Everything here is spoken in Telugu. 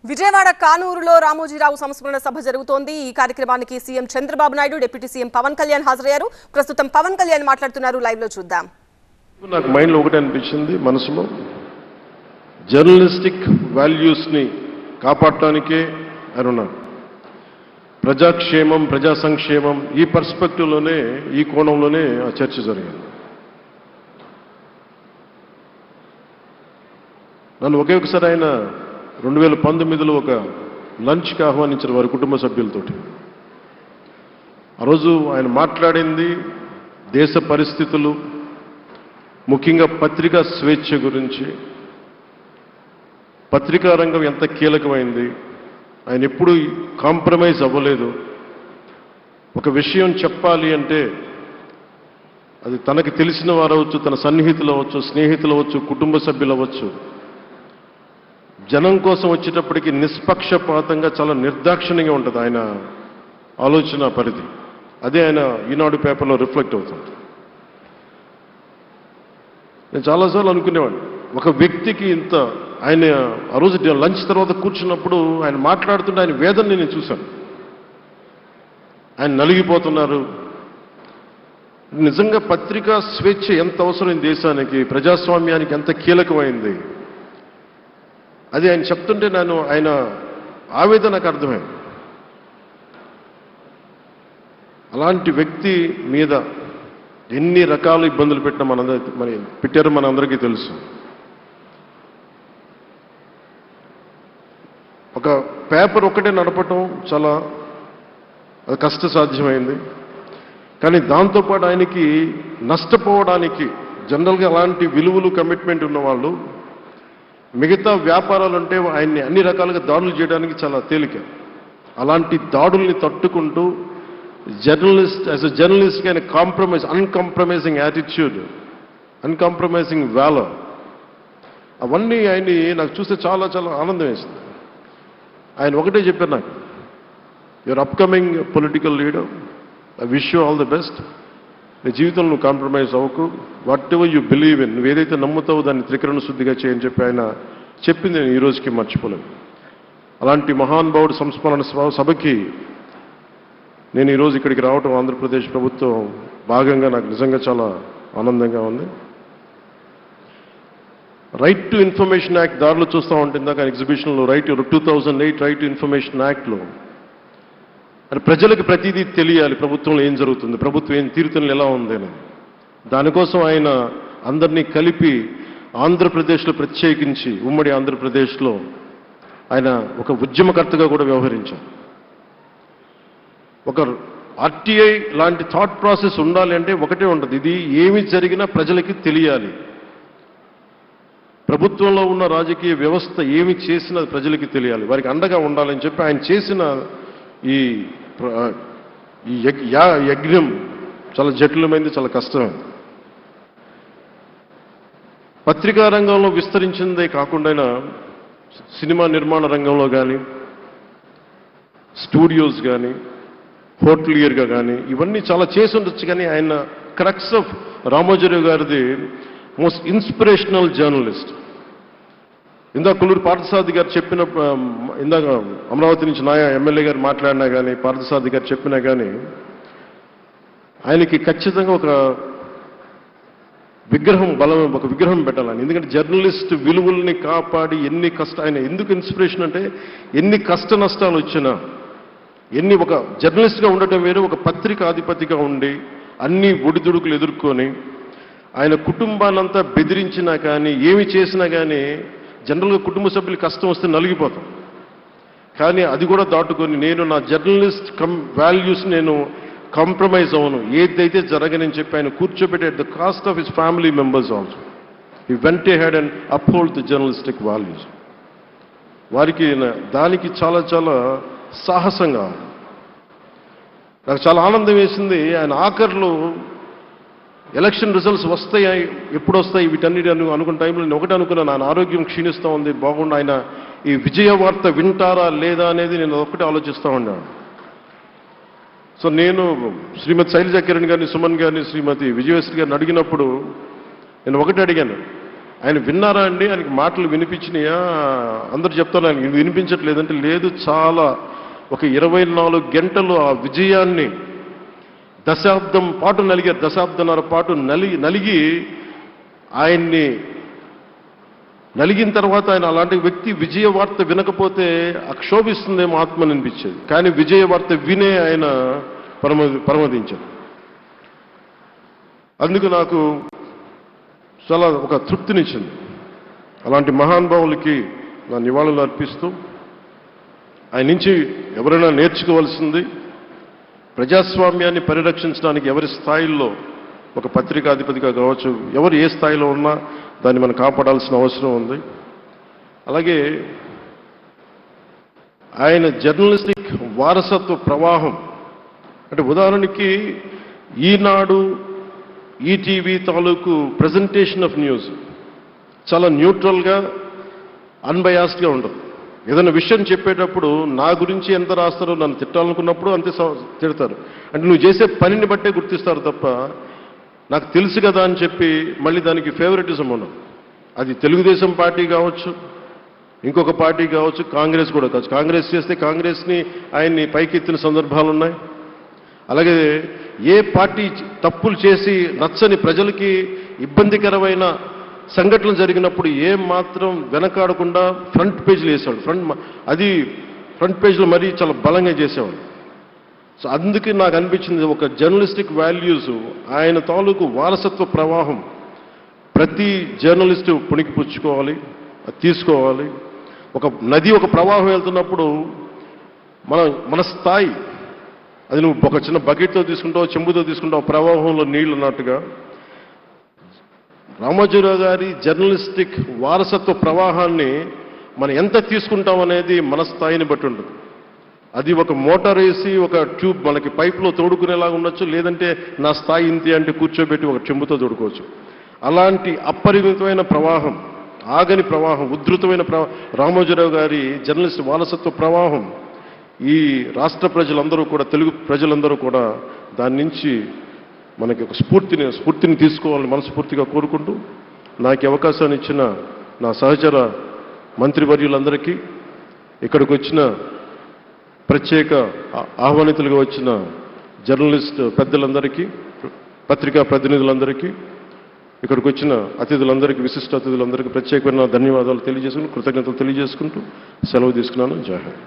విజయవాడ కానూరులో రామోజీరావు సంస్మరణ సభ జరుగుతోంది. ఈ కార్యక్రమానికి CM Chandrababu Naidu, deputy CM Pawan Kalyan హాజరయ్యారు. ప్రస్తుతం పవన్ కళ్యాణ్ మాట్లాడుతున్నారు. లైవ్ లో చూద్దాం. నాకు మైండ్లో ఒకటే అనిపించింది, మనసులో జర్నలిస్టిక్ వాల్యూస్ ని కాపాడటానికే ఆయన ప్రజాక్షేమం, ప్రజా సంక్షేమం ఈ పర్స్పెక్టివ్లోనే, ఈ కోణంలోనే ఆ చర్చ జరిగింది. నన్ను ఒకే ఒకసారి ఆయన 2019లో ఒక లంచ్కి ఆహ్వానించారు వారి కుటుంబ సభ్యులతోటి. ఆ రోజు ఆయన మాట్లాడింది దేశ పరిస్థితులు, ముఖ్యంగా పత్రికా స్వేచ్ఛ గురించి, పత్రికా రంగం ఎంత కీలకమైంది, ఆయన ఎప్పుడూ కాంప్రమైజ్ అవ్వలేదు. ఒక విషయం చెప్పాలి అంటే అది తనకి తెలిసిన వారు అవ్వచ్చు, తన సన్నిహితులు అవ్వచ్చు, స్నేహితులు అవ్వచ్చు, కుటుంబ సభ్యులు అవ్వచ్చు, జనం కోసం వచ్చేటప్పటికి నిష్పక్షపాతంగా చాలా నిర్దాక్షిణ్యంగా ఉంటుంది ఆయన ఆలోచన పరిధి. అదే ఆయన ఈనాడు పేపర్లో రిఫ్లెక్ట్ అవుతుంది. నేను చాలాసార్లు అనుకునేవాడిని, ఒక వ్యక్తికి ఇంత ఆయన ఆ రోజు లంచ్ తర్వాత కూర్చున్నప్పుడు ఆయన మాట్లాడుతుంటే ఆయన వేదన నేను చూశాను. ఆయన నలిగిపోతున్నారు. నిజంగా పత్రికా స్వేచ్ఛ ఎంత అవసరం దేశానికి, ప్రజాస్వామ్యానికి ఎంత కీలకమైంది, అది ఆయన చెప్తుంటే ఆయన ఆవేదన నాకు అర్థమైంది. అలాంటి వ్యక్తి మీద ఎన్ని రకాల ఇబ్బందులు పెట్టారో మనందరికీ తెలుసు. ఒక పేపర్ ఒక్కటే నడపటం చాలా కష్టసాధ్యమైంది. కానీ దాంతోపాటు ఆయనకి నష్టపోవడానికి, జనరల్గా అలాంటి విలువలు, కమిట్మెంట్ ఉన్నవాళ్ళు మిగతా వ్యాపారాలు అంటే ఆయన్ని అన్ని రకాలుగా దాడులు చేయడానికి చాలా తేలిక. అలాంటి దాడుల్ని తట్టుకుంటూ యాజ్ ఎ జర్నలిస్ట్ ఆయన అన్కాంప్రమైజింగ్ యాటిట్యూడ్, అన్కాంప్రమైజింగ్ వాలర్, అవన్నీ ఆయన్ని నాకు చూస్తే చాలా చాలా ఆనందం వేసింది. ఆయన ఒకటే చెప్పారు నాకు, your upcoming political leader, I wish you all the best. నీ జీవితంలో నువ్వు కాంప్రమైజ్ అవ్వకు, what ever you believe in, నువ్వు ఏదైతే నమ్ముతావో దాన్ని త్రికరణ శుద్ధిగా చేయని చెప్పి ఆయన చెప్పింది నేను ఈ రోజుకి మర్చిపోలేను. అలాంటి మహానుభావుడు సంస్మరణ సభకి నేను ఈరోజు ఇక్కడికి రావటం ఆంధ్రప్రదేశ్ ప్రభుత్వం భాగంగా నాకు నిజంగా చాలా ఆనందంగా ఉంది. రైట్ టు ఇన్ఫర్మేషన్ యాక్ట్ దారిలో చూస్తూ ఉంటుంది దాకా ఎగ్జిబిషన్లో 2008 రైట్ టు ఇన్ఫర్మేషన్ యాక్ట్లో అది ప్రజలకు ప్రతిదీ తెలియాలి, ప్రభుత్వంలో ఏం జరుగుతుంది, ప్రభుత్వం ఏం తీరుతలు ఎలా ఉంది అని. దానికోసం ఆయన అందరినీ కలిపి ఆంధ్రప్రదేశ్లో, ప్రత్యేకించి ఉమ్మడి ఆంధ్రప్రదేశ్లో ఆయన ఒక ఉద్యమకర్తగా కూడా వ్యవహరించారు. ఒక ఆర్టీఐ లాంటి థాట్ ప్రాసెస్ ఉండాలి అంటే ఒకటే ఉంటుంది, ఇది ఏమి జరిగినా ప్రజలకి తెలియాలి, ప్రభుత్వంలో ఉన్న రాజకీయ వ్యవస్థ ఏమి చేసినా ప్రజలకి తెలియాలి, వారికి అండగా ఉండాలని చెప్పి ఆయన చేసిన ఈ యజ్ఞం చాలా జటిలమైంది, చాలా కష్టమైంది. పత్రికా రంగంలో విస్తరించిందే కాకుండా సినిమా నిర్మాణ రంగంలో కానీ, స్టూడియోస్ కానీ, హోటలియర్గా కానీ ఇవన్నీ చాలా చేసి ఉండొచ్చు. కానీ ఆయన క్రక్స్ ఆఫ్ రామోజీరావు గారిది మోస్ట్ ఇన్స్పిరేషనల్ జర్నలిస్ట్. ఇందాక కొల్లూరు పార్థసారథి గారు చెప్పిన, ఇందాక అమరావతి నుంచి నాయ ఎమ్మెల్యే గారు మాట్లాడినా కానీ, పార్థసారథి గారు చెప్పినా కానీ ఆయనకి ఖచ్చితంగా ఒక విగ్రహం పెట్టాలని. ఎందుకంటే జర్నలిస్ట్ విలువల్ని కాపాడి ఆయన ఎందుకు ఇన్స్పిరేషన్ అంటే ఎన్ని కష్ట నష్టాలు వచ్చినా, ఒక జర్నలిస్ట్గా ఉండటం వేరు, ఒక పత్రికాధిపతిగా ఉండి అన్ని ఒడిదుడుకులు ఎదుర్కొని ఆయన కుటుంబాన్నంతా బెదిరించినా కానీ, ఏమి చేసినా కానీ జనరల్గా కుటుంబ సభ్యులు కష్టం వస్తే నలిగిపోతాం. కానీ అది కూడా దాటుకొని నేను నా జర్నలిస్ట్ వాల్యూస్ నేను కాంప్రమైజ్ అవ్వను, ఏదైతే జరగనని చెప్పి ఆయన కూర్చోబెట్టి at the cost of his family members also he vent ahead and uphold the journalistic values. వారికి దానికి చాలా చాలా సాహసంగా నాకు చాలా ఆనందం వేసింది. ఆయన ఆఖరిలో ఎలక్షన్ రిజల్ట్స్ వస్తాయి, ఎప్పుడు వస్తాయి వీటన్నిటి అనుకున్న టైంలో నేను ఒకటి అనుకున్నాను, ఆయన ఆరోగ్యం క్షీణిస్తూ ఉంది, బాగుండా ఆయన ఈ విజయ వార్త వింటారా లేదా అనేది నేను ఒకటి ఆలోచిస్తూ ఉన్నాను. సో నేను శ్రీమతి శైలజా కిరణ్ గారిని, సుమన్ గారిని, శ్రీమతి విజయశ్రీ గారిని అడిగినప్పుడు నేను ఒకటి అడిగాను, ఆయన విన్నారా అండి? ఆయనకి మాటలు వినిపించినాయా? అందరూ చెప్తారు ఆయనకి వినిపించట్లేదంటే, లేదు, చాలా ఒక 24 గంటలు ఆ విజయాన్ని దశాబ్దం పాటు నలిగారు. దశాబ్దన్నర పాటు నలిగి ఆయన్ని నలిగిన తర్వాత ఆయన అలాంటి వ్యక్తి విజయ వార్త వినకపోతే అక్షోభిస్తుందేమో ఆత్మని అనిపించేది. కానీ విజయ వార్త వినే ఆయన పరమదించారు. అందుకు నాకు చాలా ఒక తృప్తినిచ్చింది. అలాంటి మహానుభావులకి నా నివాళులు అర్పిస్తూ, ఆయన నుంచి ఎవరైనా నేర్చుకోవాల్సింది, ప్రజాస్వామ్యాన్ని పరిరక్షించడానికి ఎవరి స్థాయిల్లో, ఒక పత్రికాధిపతిగా కావచ్చు, ఎవరు ఏ స్థాయిలో ఉన్నా దాన్ని మనం కాపాడాల్సిన అవసరం ఉంది. అలాగే ఆయన జర్నలిస్టిక్ వారసత్వ ప్రవాహం అంటే, ఉదాహరణకి ఈనాడు, ఈటీవీ తాలూకు ప్రజెంటేషన్ ఆఫ్ న్యూస్ చాలా న్యూట్రల్గా, అన్బయాస్డ్గా ఉండదు. ఏదైనా విషయం చెప్పేటప్పుడు నా గురించి ఎంత రాస్తారో, నన్ను తిట్టాలనుకున్నప్పుడు అంతే తిడతారు. అంటే నువ్వు చేసే పనిని బట్టే గుర్తిస్తారు తప్ప, నాకు తెలుసు కదా అని చెప్పి మళ్ళీ దానికి ఫేవరెటిజం ఉండదు. అది తెలుగుదేశం పార్టీ కావచ్చు, ఇంకొక పార్టీ కావచ్చు, కాంగ్రెస్ కూడా కావచ్చు. కాంగ్రెస్ చేస్తే కాంగ్రెస్ని ఆయన్ని పైకెత్తిన సందర్భాలు ఉన్నాయి. అలాగే ఏ పార్టీ తప్పులు చేసి నచ్చని, ప్రజలకి ఇబ్బందికరమైన సంఘటనలు జరిగినప్పుడు ఏం మాత్రం వెనకాడకుండా ఫ్రంట్ పేజీలు వేసేవాడు. ఫ్రంట్ పేజీలో మరీ చాలా బలంగా చేసేవాడు. సో అందుకే నాకు అనిపించింది, ఒక జర్నలిస్టిక్ వాల్యూస్, ఆయన తాలూకు వారసత్వ ప్రవాహం ప్రతి జర్నలిస్టు పుణికిపుచ్చుకోవాలి, తీసుకోవాలి. ఒక నది ఒక ప్రవాహం వెళ్తున్నప్పుడు మన స్థాయి, అది నువ్వు ఒక చిన్న బకెట్తో తీసుకుంటావు, చెంబుతో తీసుకుంటావు, ప్రవాహంలో నీళ్లు అన్నట్టుగా రామోజీరావు గారి జర్నలిస్టిక్ వారసత్వ ప్రవాహాన్ని మనం ఎంత తీసుకుంటాం అనేది మన స్థాయిని బట్టి ఉంటుంది. అది ఒక మోటార్ వేసి ఒక ట్యూబ్ మనకి పైప్లో తోడుకునేలాగా ఉండొచ్చు, లేదంటే నా స్థాయి ఇంతే అంటే కూర్చోబెట్టి ఒక చెంబుతో తోడుకోవచ్చు. అలాంటి అపరిమితమైన ప్రవాహం, ఆగని ప్రవాహం, ఉధృతమైన రామోజీరావు గారి జర్నలిస్ట్ వారసత్వ ప్రవాహం ఈ రాష్ట్ర ప్రజలందరూ కూడా, తెలుగు ప్రజలందరూ కూడా దాని నుంచి మనకి ఒక స్ఫూర్తిని తీసుకోవాలని మనస్ఫూర్తిగా కోరుకుంటూ, నాకు అవకాశాన్ని ఇచ్చిన నా సహచర మంత్రివర్యులందరికీ, ఇక్కడికి వచ్చిన ప్రత్యేక ఆహ్వానితులుగా వచ్చిన జర్నలిస్ట్ పెద్దలందరికీ, పత్రికా ప్రతినిధులందరికీ, ఇక్కడికి వచ్చిన అతిథులందరికీ, విశిష్ట అతిథులందరికీ ప్రత్యేకమైన ధన్యవాదాలు తెలియజేసుకుంటూ, కృతజ్ఞతలు తెలియజేసుకుంటూ సెలవు తీసుకున్నాను. జై హింద్.